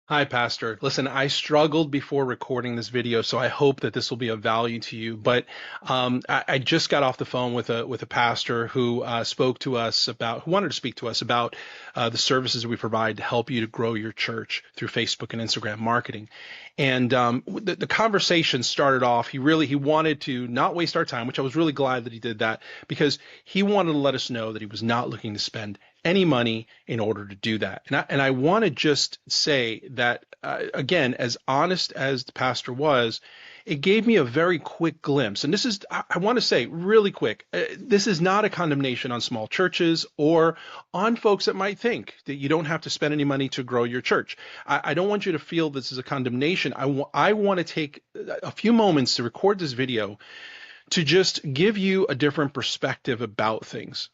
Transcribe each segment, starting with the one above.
Hi, Pastor. Listen, I struggled before recording this video, so I hope that this will be of value to you. But I just got off the phone with a pastor who spoke to us about, who wanted to speak to us about the services we provide to help you to grow your church through Facebook and Instagram marketing. And the conversation started off. He wanted to not waste our time, which I was really glad that he did that because he wanted to let us know that he was not looking to spend any money in order to do that. And I want to just say that, again, as honest as the pastor was, it gave me a very quick glimpse. And this is, I want to say really quick, this is not a condemnation on small churches or on folks that might think that you don't have to spend any money to grow your church. I don't want you to feel this is a condemnation. I want to take a few moments to record this video to just give you a different perspective about things.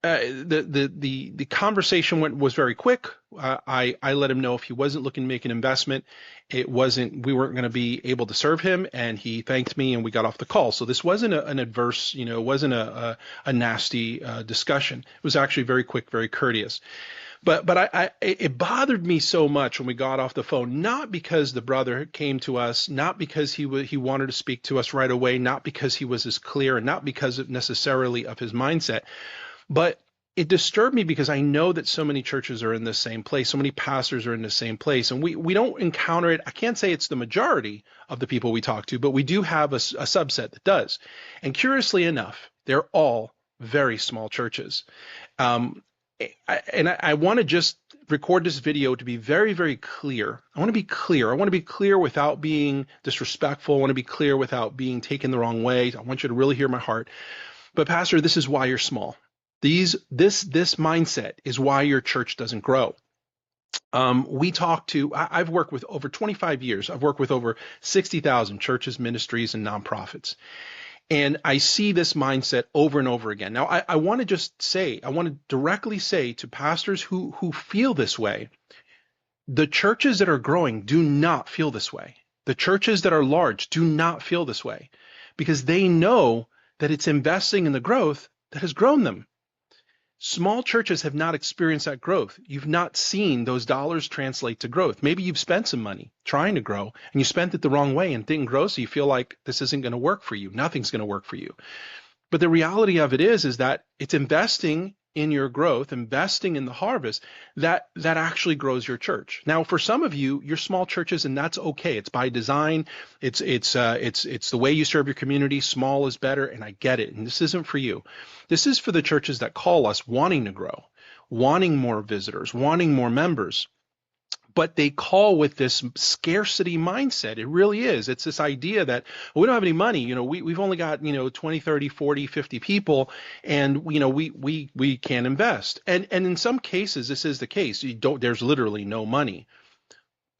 The conversation was very quick. I let him know if he wasn't looking to make an investment, we weren't going to be able to serve him, and he thanked me and we got off the call. So this wasn't an adverse, it wasn't a nasty discussion. It was actually very quick, very courteous. But it bothered me so much when we got off the phone, not because the brother came to us, not because he wanted to speak to us right away, not because he was as clear, and not because necessarily of his mindset. But it disturbed me because I know that so many churches are in the same place. So many pastors are in the same place. And we don't encounter it. I can't say it's the majority of the people we talk to, but we do have a subset that does. And curiously enough, they're all very small churches. I want to just record this video to be very, very clear. I want to be clear. I want to be clear without being disrespectful. I want to be clear without being taken the wrong way. I want you to really hear my heart. But Pastor, this is why you're small. This mindset is why your church doesn't grow. I've worked with over 25 years. I've worked with over 60,000 churches, ministries, and nonprofits. And I see this mindset over and over again. Now, I want to directly say to pastors who feel this way, the churches that are growing do not feel this way. The churches that are large do not feel this way because they know that it's investing in the growth that has grown them. Small churches have not experienced that growth. You've not seen those dollars translate to growth. Maybe you've spent some money trying to grow and you spent it the wrong way and didn't grow, so you feel like this isn't going to work for you. Nothing's going to work for you. But the reality of it is that it's investing in your growth, investing in the harvest that actually grows your church. Now, for some of you, you're small churches, and that's okay. It's by design. It's the way you serve your community. Small is better, and I get it. And this isn't for you. This is for the churches that call us wanting to grow, wanting more visitors, wanting more members. But they call with this scarcity mindset. It really is. It's this idea that we don't have any money. We've only got, 20, 30, 40, 50 people, and, we can't invest. And in some cases, this is the case. There's literally no money.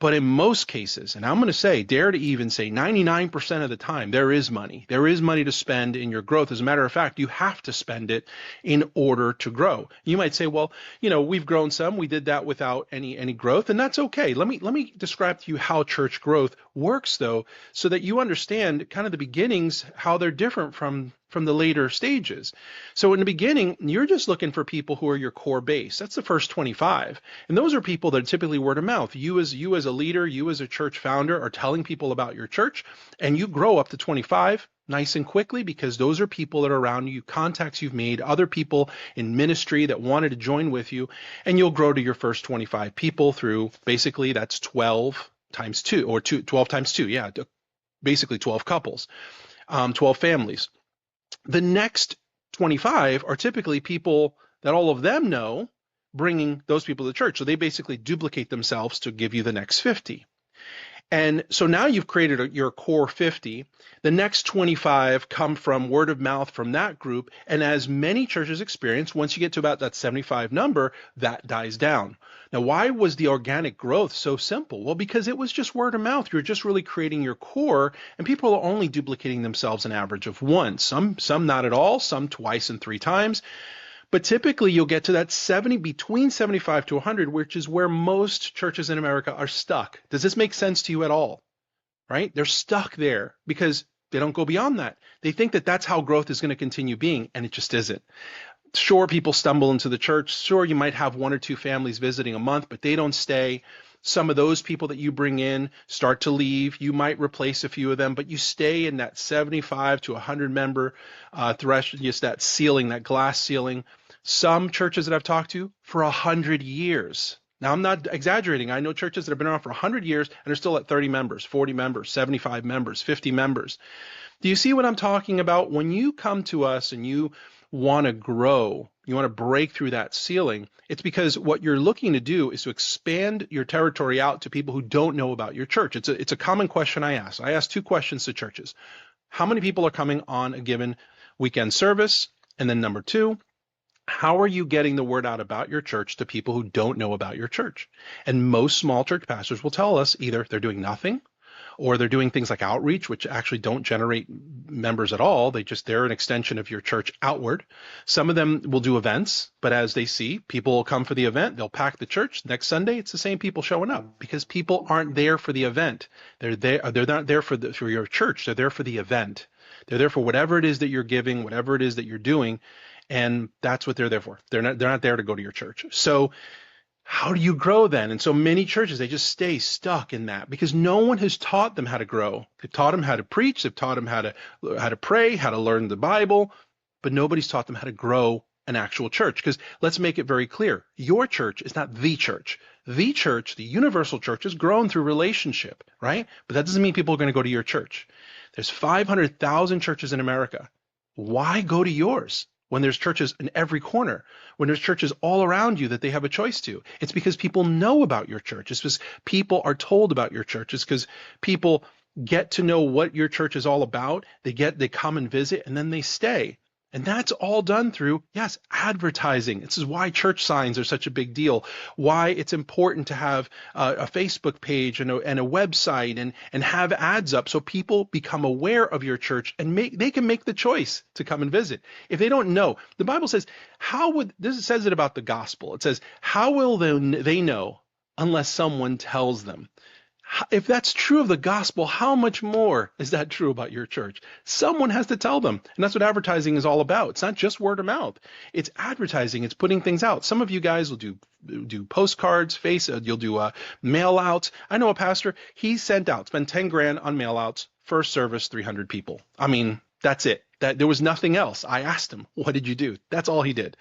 But in most cases, and I'm going to say, dare to even say 99% of the time, there is money. There is money to spend in your growth. As a matter of fact, you have to spend it in order to grow. You might say, well, we've grown some. We did that without any growth, and that's okay. Let me describe to you how church growth works, though, so that you understand kind of the beginnings, how they're different from the later stages. So in the beginning, you're just looking for people who are your core base. That's the first 25. And those are people that are typically word of mouth. You as a leader, you as a church founder are telling people about your church, and you grow up to 25 nice and quickly because those are people that are around you, contacts you've made, other people in ministry that wanted to join with you, and you'll grow to your first 25 people through basically that's 12 times 2 or 12 times 2. Yeah, basically 12 couples, 12 families. The next 25 are typically people that all of them know, bringing those people to church. So they basically duplicate themselves to give you the next 50. And so now you've created your core 50. The next 25 come from word of mouth from that group. And as many churches experience, once you get to about that 75 number, that dies down. Now, why was the organic growth so simple? Well, because it was just word of mouth. You're just really creating your core, and people are only duplicating themselves an average of once. Some not at all, some twice and 3 times. But typically you'll get to that 70, between 75 to 100, which is where most churches in America are stuck. Does this make sense to you at all? Right? They're stuck there because they don't go beyond that. They think that that's how growth is going to continue being, and it just isn't. Sure, people stumble into the church. Sure, you might have 1 or 2 families visiting a month, but they don't stay. Some of those people that you bring in start to leave. You might replace a few of them, but you stay in that 75 to 100 member threshold, just that ceiling, that glass ceiling. Some churches that I've talked to for 100 years. Now, I'm not exaggerating. I know churches that have been around for 100 years and are still at 30 members, 40 members, 75 members, 50 members. Do you see what I'm talking about? When you come to us and you want to grow, you want to break through that ceiling, it's because what you're looking to do is to expand your territory out to people who don't know about your church. It's a common question I ask. I ask two questions to churches. How many people are coming on a given weekend service? And then number two, how are you getting the word out about your church to people who don't know about your church? And most small church pastors will tell us either they're doing nothing, or they're doing things like outreach, which actually don't generate members at all. They're an extension of your church outward. Some of them will do events, but as they see, people will come for the event. They'll pack the church. Next Sunday, it's the same people showing up because people aren't there for the event. They're not there for your church. They're there for the event. They're there for whatever it is that you're giving, whatever it is that you're doing, and that's what they're there for. They're not there to go to your church. So how do you grow then? And so many churches, they just stay stuck in that because no one has taught them how to grow. They've taught them how to preach. They've taught them how to pray, how to learn the Bible, but nobody's taught them how to grow an actual church. Because let's make it very clear. Your church is not the church. The church, the universal church, is grown through relationship, right? But that doesn't mean people are going to go to your church. There's 500,000 churches in America. Why go to yours when there's churches in every corner, when there's churches all around you that they have a choice to? It's because people know about your church. It's because people are told about your church. It's because people get to know what your church is all about. They come and visit, and then they stay. And that's all done through, yes, advertising. This is why church signs are such a big deal, why it's important to have a Facebook page and a website and have ads up so people become aware of your church and they can make the choice to come and visit. If they don't know, the Bible says, this says it about the gospel. It says, how will they know unless someone tells them? If that's true of the gospel, how much more is that true about your church? Someone has to tell them. And that's what advertising is all about. It's not just word of mouth. It's advertising. It's putting things out. Some of you guys will do postcards, you'll do mail outs. I know a pastor, he spent 10 grand on mail outs, first service, 300 people. I mean, that's it. There was nothing else. I asked him, what did you do? That's all he did.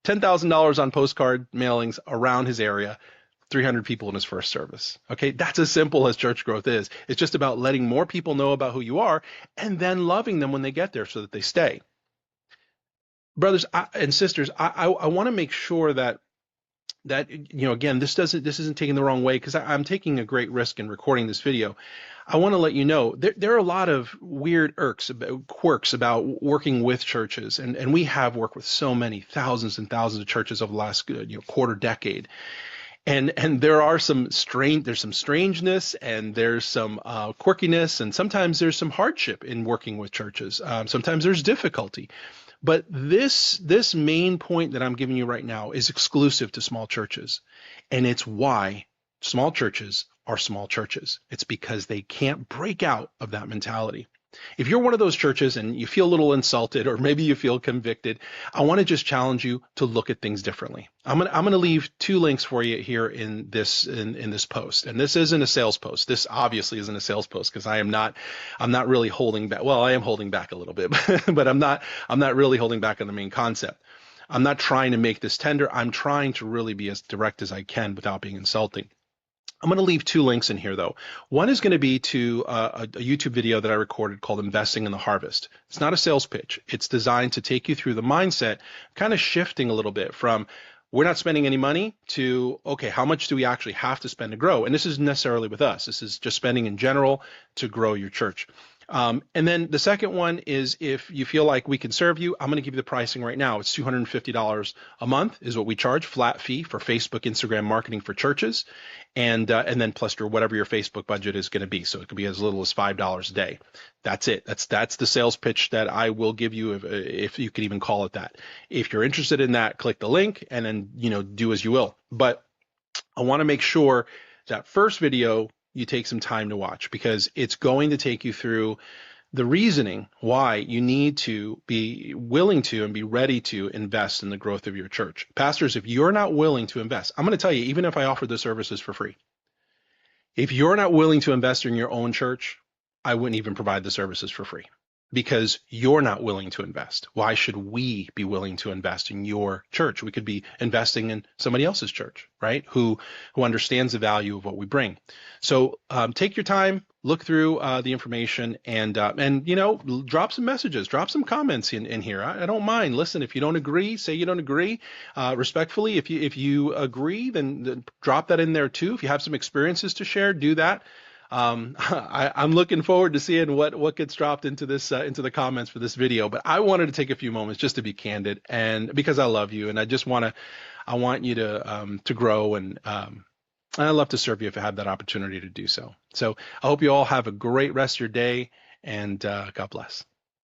$10,000 on postcard mailings around his area. 300 people in his first service. Okay, that's as simple as church growth is. It's just about letting more people know about who you are and then loving them when they get there so that they stay. Brothers and sisters, I want to make sure that again, this isn't taken the wrong way because I'm taking a great risk in recording this video. I want to let you know there are a lot of weird quirks about working with churches, and we have worked with so many thousands and thousands of churches over the last quarter decade. And there's some strangeness and there's some quirkiness, and sometimes there's some hardship in working with churches. Sometimes there's difficulty. But this main point that I'm giving you right now is exclusive to small churches. And it's why small churches are small churches. It's because they can't break out of that mentality. If you're one of those churches and you feel a little insulted or maybe you feel convicted, I want to just challenge you to look at things differently. I'm going to leave two links for you here in this post. And this isn't a sales post. This obviously isn't a sales post because I'm not really holding back. Well, I am holding back a little bit, but I'm not really holding back on the main concept. I'm not trying to make this tender. I'm trying to really be as direct as I can without being insulting. I'm going to leave two links in here, though. One is going to be to a YouTube video that I recorded called Investing in the Harvest. It's not a sales pitch. It's designed to take you through the mindset, kind of shifting a little bit from we're not spending any money to, okay, how much do we actually have to spend to grow? And this isn't necessarily with us. This is just spending in general to grow your church. And then the second one is if you feel like we can serve you, I'm going to give you the pricing right now. It's $250 a month is what we charge, flat fee for Facebook, Instagram marketing for churches. And then plus whatever your Facebook budget is going to be. So it could be as little as $5 a day. That's it. That's the sales pitch that I will give you if you could even call it that. If you're interested in that, click the link and then, do as you will. But I want to make sure that first video you take some time to watch because it's going to take you through the reasoning why you need to be willing to and be ready to invest in the growth of your church. Pastors, if you're not willing to invest, I'm going to tell you, even if I offer the services for free, If you're not willing to invest in your own church, I wouldn't even provide the services for free because you're not willing to invest. Why should we be willing to invest in your church? We could be investing in somebody else's church, right? Who understands the value of what we bring. So take your time, look through the information, and drop some messages, drop some comments in here. I don't mind. Listen, if you don't agree, say you don't agree respectfully. If you agree, then drop that in there too. If you have some experiences to share, do that. I'm looking forward to seeing what gets dropped into this into the comments for this video. But I wanted to take a few moments just to be candid, and because I love you, and I want you to grow, and I'd love to serve you if I have that opportunity to do so. So I hope you all have a great rest of your day, and God bless.